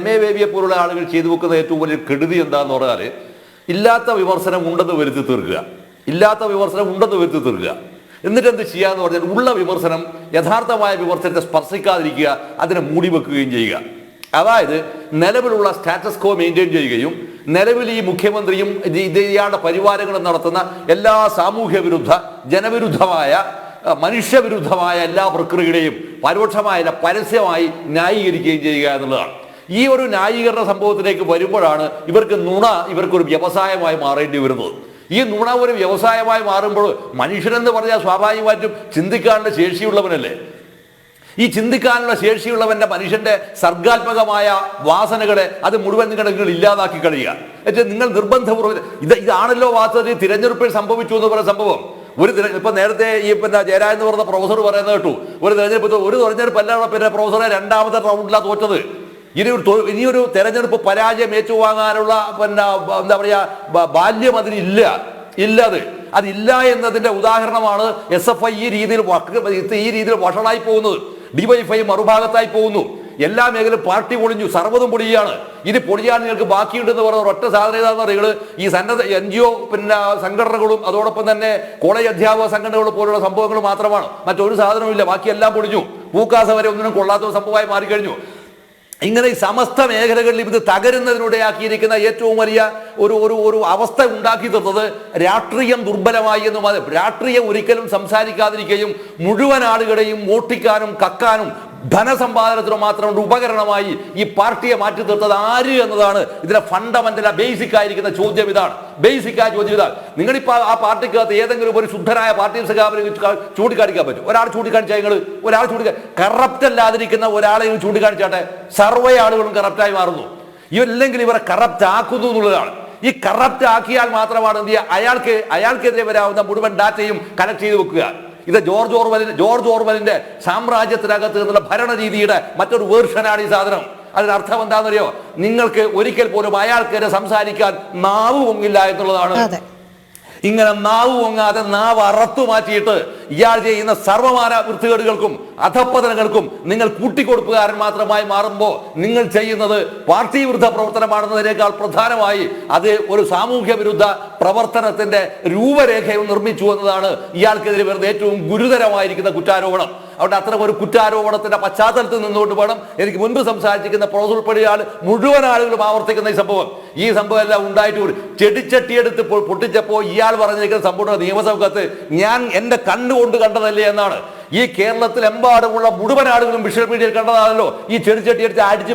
MA ബേബിയെ പോലുള്ള ആളുകൾ ചെയ്തു വെക്കുന്ന ഏറ്റവും വലിയ കെടുതി എന്താന്ന് പറഞ്ഞാൽ ഇല്ലാത്ത വിമർശനം ഉണ്ടെന്ന് വരുത്തി തീർക്കുക. എന്നിട്ട് എന്ത് ചെയ്യാന്ന് പറഞ്ഞാൽ ഉള്ള വിമർശനം യഥാർത്ഥമായ വിമർശനത്തെ സ്പർശിക്കാതിരിക്കുക, അതിനെ മൂടി വെക്കുകയും ചെയ്യുക. അതായത് നിലവിലുള്ള സ്റ്റാറ്റസ് കോ മെയിൻറ്റെയിൻ ചെയ്യുകയും നിലവിൽ ഈ മുഖ്യമന്ത്രിയും ഇയാളുടെ പരിവാരങ്ങളും നടത്തുന്ന എല്ലാ സാമൂഹ്യ വിരുദ്ധ ജനവിരുദ്ധമായ മനുഷ്യവിരുദ്ധമായ എല്ലാ പ്രക്രിയകളെയും പരോക്ഷമായ പരസ്യമായി ന്യായീകരിക്കുകയും ചെയ്യുക എന്നുള്ളതാണ്. ഈ ഒരു ന്യായീകരണ സംഭവത്തിലേക്ക് വരുമ്പോഴാണ് ഇവർക്കൊരു വ്യവസായമായി മാറേണ്ടി വരുന്നത്. ഈ നുണ ഒരു വ്യവസായമായി മാറുമ്പോൾ മനുഷ്യനെന്ന് പറഞ്ഞാൽ സ്വാഭാവികമായിട്ടും ചിന്തിക്കാനുള്ള ശേഷിയുള്ളവനല്ലേ. ഈ ചിന്തിക്കാനുള്ള ശേഷിയുള്ളവന്റെ മനുഷ്യന്റെ സർഗാത്മകമായ വാസനകളെ അത് മുഴുവൻ നിങ്ങൾ ഇല്ലാതാക്കി കളയുക. നിങ്ങൾ നിർബന്ധപൂർവ്വം ഇതാണല്ലോ വാസ്തവത്തിൽ തിരഞ്ഞെടുപ്പിൽ സംഭവിച്ചു എന്ന് പറയുന്ന സംഭവം. ഇപ്പൊ നേരത്തെ ഈ ജയരാജ് എന്ന് പറഞ്ഞ പ്രൊഫസർ പറയുന്നത് കേട്ടു, ഒരു തെരഞ്ഞെടുപ്പല്ല പ്രൊഫസറെ രണ്ടാമത്തെ റൗണ്ടിലാണ് തോറ്റത്. ഇനിയൊരു തെരഞ്ഞെടുപ്പ് പരാജയം ഏറ്റുവാങ്ങാനുള്ള എന്താ പറയാ ബാല്യം അതിനില്ല. അതില്ല എന്നതിന്റെ ഉദാഹരണമാണ് SFI ഈ രീതിയിൽ വഷളായി പോകുന്നത്. DYFI മറുഭാഗത്തായി പോകുന്നു. എല്ലാ മേഖലയും പാർട്ടി പൊളിഞ്ഞു, സർവ്വതും പൊളിയാണ്. ഇനി പൊളിയാൻ നിങ്ങൾക്ക് ബാക്കിയുണ്ടെന്ന് പറയുന്ന ഒറ്റ സാധനങ്ങൾ ഈ സന്നദ്ധ NGO സംഘടനകളും അതോടൊപ്പം തന്നെ കോളേജ് അധ്യാപക സംഘടനകൾ പോലുള്ള സംഭവങ്ങൾ മാത്രമാണ്. മറ്റൊരു സാധനവും ഇല്ല. ബാക്കിയെല്ലാം പൊളിഞ്ഞു. പൂക്കാസ വരെ ഒന്നിനും കൊള്ളാത്ത സംഭവമായി മാറിക്കഴിഞ്ഞു. ഇങ്ങനെ ഈ സമസ്ത മേഖലകളിൽ ഇത് തകരുന്നതിനിടയാക്കിയിരിക്കുന്ന ഏറ്റവും വലിയ ഒരു അവസ്ഥ ഉണ്ടാക്കി തീർത്തത് രാഷ്ട്രീയം ദുർബലമായി എന്നും രാഷ്ട്രീയം ഒരിക്കലും സംസാരിക്കാതിരിക്കുകയും മുഴുവൻ ആളുകളെയും ഓട്ടിക്കാനും കക്കാനും ധനസമ്പാദനത്തിന് മാത്രം ഉപകരണമായി ഈ പാർട്ടിയെ മാറ്റി തീർത്തത് ആര് എന്നതാണ് ഇതിന്റെ ഫണ്ടമെന്റൽ ബേസിക് ആയിരിക്കുന്ന ചോദ്യം. ഇതാണ് ബേസിക്കായ ചോദ്യം. ഇതാണ് നിങ്ങളിപ്പോൾ ആ പാർട്ടിക്കകത്ത് ഏതെങ്കിലും ഒരു ശുദ്ധനായ പാർട്ടി സഖാവിനെ ചൂണ്ടിക്കാണിക്കാൻ പറ്റും? ഒരാൾ ചൂണ്ടിക്കാണിച്ചാൽ കറപ്റ്റ് അല്ലാതിരിക്കുന്ന ഒരാളെ ചൂണ്ടിക്കാണിച്ചാട്ടെ, സർവ്വ ആളുകളും കറപ്റ്റായി മാറുന്നു. ഇല്ലെങ്കിൽ ഇവരെ കറപ്റ്റ് ആക്കുന്നു എന്നുള്ളതാണ്. ഈ കറപ്റ്റ് ആക്കിയാൽ മാത്രമാണ് എന്ത് ചെയ്യുക, അയാൾക്കെതിരെ വരാവുന്ന മുഴുവൻ ഡാറ്റയും കലക്ട് ചെയ്ത് വെക്കുക. ഇത് ജോർജ് ഓർവലിന്റെ സാമ്രാജ്യത്തിനകത്ത് നിന്നുള്ള ഭരണരീതിയുടെ മറ്റൊരു വേർഷനാണ് ഈ സാധനം. അതിനർത്ഥം എന്താണെന്നറിയോ? നിങ്ങൾക്ക് ഒരിക്കൽ പോലും അയാൾക്കെതിരെ സംസാരിക്കാൻ നാവ് പൊങ്ങില്ല എന്നുള്ളതാണ്. ഇങ്ങനെ നാവ് പൊങ്ങാതെ നാവ് അറത്തു മാറ്റിയിട്ട് ഇയാൾ ചെയ്യുന്ന സർവമാന വൃത്തികേടുകൾക്കും അധപ്പതനങ്ങൾക്കും നിങ്ങൾ കൂട്ടിക്കൊടുപ്പുകാരൻ മാത്രമായി മാറുമ്പോൾ നിങ്ങൾ ചെയ്യുന്നത് പാർട്ടി വിരുദ്ധ പ്രവർത്തനമാണെന്നതിനേക്കാൾ പ്രധാനമായി അത് ഒരു സാമൂഹ്യ വിരുദ്ധ പ്രവർത്തനത്തിന്റെ രൂപരേഖയും നിർമ്മിച്ചു എന്നതാണ് ഇയാൾക്കെതിരെ വരുന്ന ഏറ്റവും ഗുരുതരമായിരിക്കുന്ന കുറ്റാരോപണം. അവിടെ അത്തരം ഒരു കുറ്റാരോപണത്തിന്റെ പശ്ചാത്തലത്തിൽ നിന്നുകൊണ്ട് വേണം എനിക്ക് മുൻപ് സംസാരിച്ചിരിക്കുന്ന പ്രൊഫസർ മുഴുവൻ ആളുകളും ആവർത്തിക്കുന്ന ഈ സംഭവം എല്ലാം ഉണ്ടായിട്ട് ചെടിച്ചട്ടിയെടുത്ത് പൊട്ടിച്ചപ്പോൾ ഇയാൾ പറഞ്ഞിരിക്കുന്ന സംഭവം നിയമസഭക്കകത്ത് ഞാൻ എന്റെ കണ്ണുകൊണ്ട് കണ്ടതല്ലേ എന്നാണ്. ഈ കേരളത്തിലെമ്പാടുമുള്ള മുഴുവൻ ആളുകളും വിഷ്വൽ മീഡിയയിൽ കണ്ടതാണല്ലോ ഈ ചെടിച്ചട്ടിയെടുത്ത് അടിച്ച്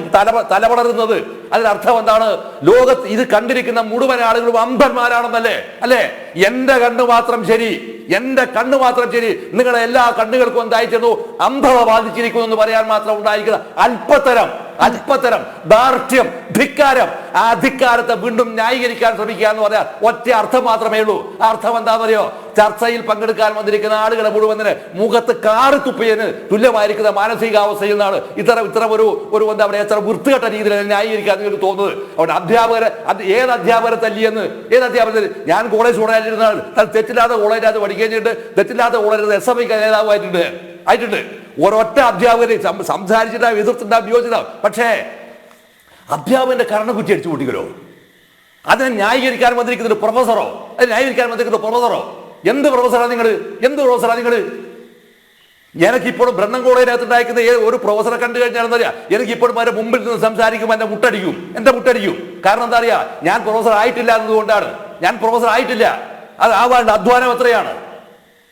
തലപടരുന്നത്. അതിനർത്ഥം എന്താണ്? ലോകത്ത് ഇത് കണ്ടിരിക്കുന്ന മുഴുവൻ ആളുകളും അന്ധന്മാരാണെന്നല്ലേ? അല്ലേ? എന്റെ കണ്ണ് മാത്രം ശരി, നിങ്ങളെ എല്ലാ കണ്ണുകൾക്കും എന്തായിത്തീർന്നു? അന്ധത ബാധിച്ചിരിക്കുന്നു എന്ന് പറയാൻ മാത്രം ഉണ്ടായിരിക്കുന്ന അല്പത്തരം ദാർഢ്യം, ധിക്കാരം. ആ ധിക്കാരത്തെ വീണ്ടും ന്യായീകരിക്കാൻ ശ്രമിക്കുക എന്ന് പറഞ്ഞാൽ ഒറ്റ അർത്ഥം മാത്രമേ ഉള്ളൂ. ആ അർത്ഥം എന്താണെന്നറിയോ? ചർച്ചയിൽ പങ്കെടുക്കാൻ വന്നിരിക്കുന്ന ആളുകളെ മുഴുവന് മുഖത്ത് കാറി തുപ്പിയതിന് തുല്യമായിരിക്കുന്ന മാനസികാവസ്ഥയിൽ നിന്നാണ് ഇത്തരം ഒരു എന്താ പറയുക എത്ര വൃത്തികെട്ട രീതിയിൽ ന്യായീകരിക്കാൻ നിങ്ങൾക്ക് തോന്നുന്നത്. അവിടെ ഏത് അധ്യാപകരെ തല്ലിയെന്ന് ഞാൻ കോളേജ് സ്റ്റുഡൻ്റായിരുന്നാണ്. തെറ്റില്ലാത്ത കോളേജിനകത്ത് പഠിക്കുകയും ചെയ്തിട്ട് തെറ്റില്ലാത്ത കോളേജിൽ SFI നേതാവായിട്ടുണ്ട്. ഒരൊറ്റ അധ്യാപകരെ സംസാരിച്ചിട്ടാവും, എതിർത്തിട്ടാവും, വിയോജിച്ചിട്ടാവും. പക്ഷേ അധ്യാപകന്റെ കരണക്കുറ്റി അടിച്ചു കൂട്ടിക്കലോ അതിനെ ന്യായീകരിക്കാൻ വന്നിരിക്കുന്ന പ്രൊഫസറോ എന്ത് പ്രൊഫസറാ നിങ്ങൾ? എനിക്കിപ്പോഴും ബ്രണ്ണൻ കോളേജിനകത്ത് ഉണ്ടായിരിക്കുന്ന ഒരു പ്രൊഫസറെ കണ്ടു കഴിഞ്ഞാൽ എന്താ പറയുക, എനിക്കിപ്പോഴും അവരുടെ മുമ്പിൽ നിന്ന് സംസാരിക്കുമ്പോൾ എന്റെ മുട്ടടിക്കും. കാരണം എന്താ അറിയാ, ഞാൻ പ്രൊഫസർ ആയിട്ടില്ല എന്നതുകൊണ്ടാണ്. അത് ആവാണ്ട് അധ്വാനം എത്രയാണ്?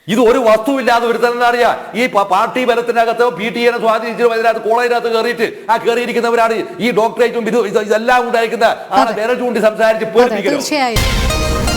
ഇത് ഒരു വസ്തുവില്ലാതെ വരുത്താൻ എന്താ അറിയാ, ഈ പാർട്ടി ബലത്തിനകത്ത് PTA സ്വാധീനിച്ചു അതിനകത്ത് കോളേജിനകത്ത് കയറിയിരിക്കുന്നവരാണ് ഈ ഡോക്ടറേറ്റും ഇതെല്ലാം ഉണ്ടായിരിക്കുന്ന വിരൽ ചൂണ്ടി സംസാരിച്ച് പേടിപ്പിക്കുന്നത്.